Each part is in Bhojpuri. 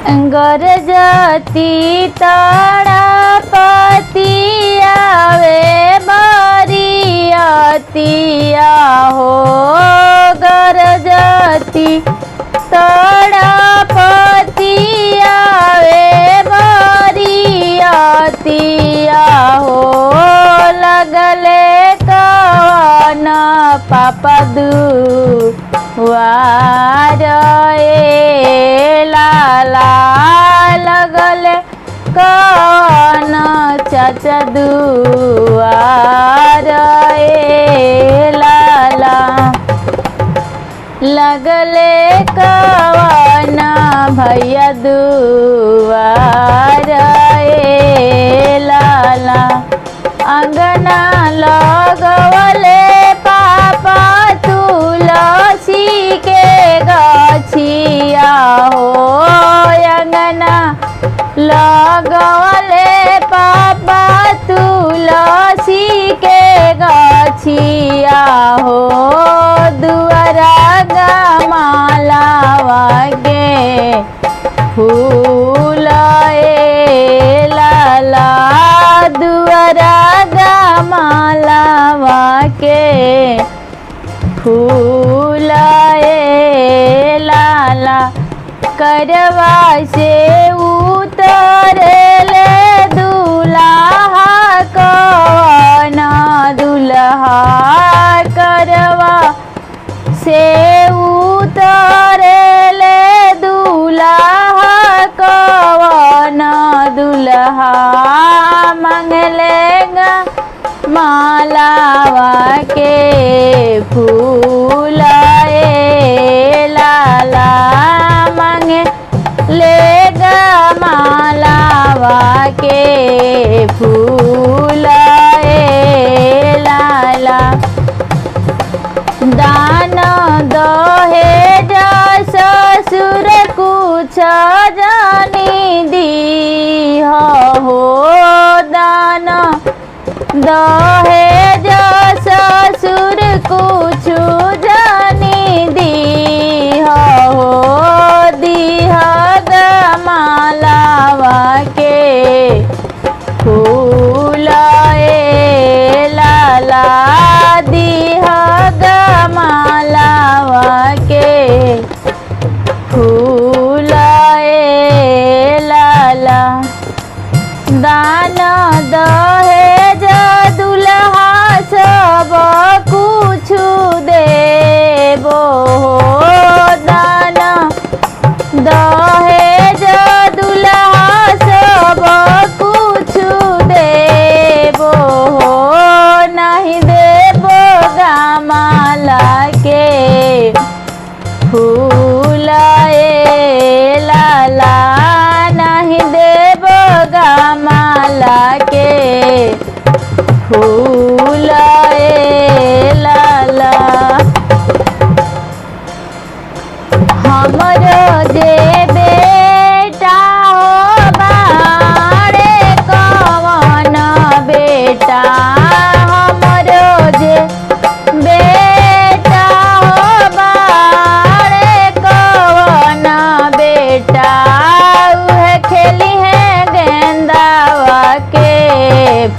गरजती तड़पती आवे बरियतिया हो। गरजती तड़पती आवे बरियतिया हो। लगले कवन पाप दुआर लाला। लगले कवन चाचा दुआर लाला। लगले कवन भैया दुआर लाला। अंगना लगवले पापा तुलसी के गछिया हो। अंगना लगवले पापा तुलसी के गछिया हो। दुआरा गमलावा के फूल लाला। दुआरा गमलावा के फूल लाला। करवा से उतरले दुल्हा कवन दुल्हा। करवा से उतरले दुल्हा कवन दुल्हा। मंगले मालावा के फूल लाला। मंगले मालावा के फूल लाला। दान दहेज ससुर कुछ जानी दीह हो। दान दहेज ससुर कुछ जानी दीह हो। दीह गमलावा के फूल लाला। दीह गमलावा के फूल लाला। दान दहेज दुल्हा सब कुछ देबो हो। दान दहेज दुल्हा सब कुछ देबो हो। नहीं देबो गमला के फूल लाला। नहीं देबो गमला के फूल लाला। हमरो जे बेटा हो बाड़े कवन बेटा। हमरो जे बेटा हो बाड़े कवन बेटा। उहे खेली है गेंदावा के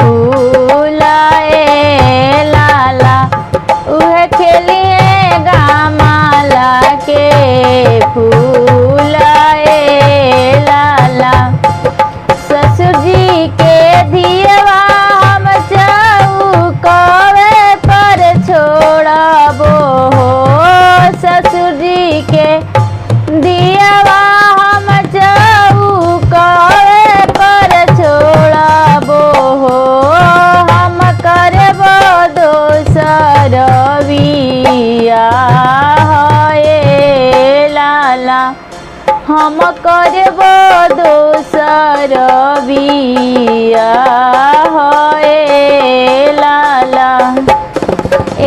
फूल लाला। उहे खेली है गमला के फूल लाला। ससुर जी के दियवा हम चौकवे पर छोड़बो हो। ससुर जी के दियवा हम चौकवे पर छोड़बो हो। हम करबो दोसर बियाह लाला। हम करबो दोसर बियाह लाला।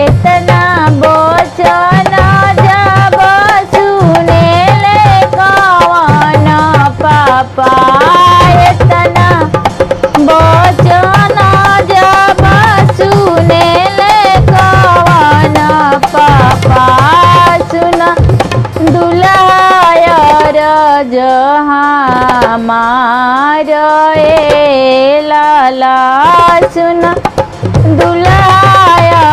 इतना वचन जब सुनेले कवन पापा। इतना वचन जब सुनेले कवन पापा। सुन दुलायर जहाँ रे लाला सुन दुलाया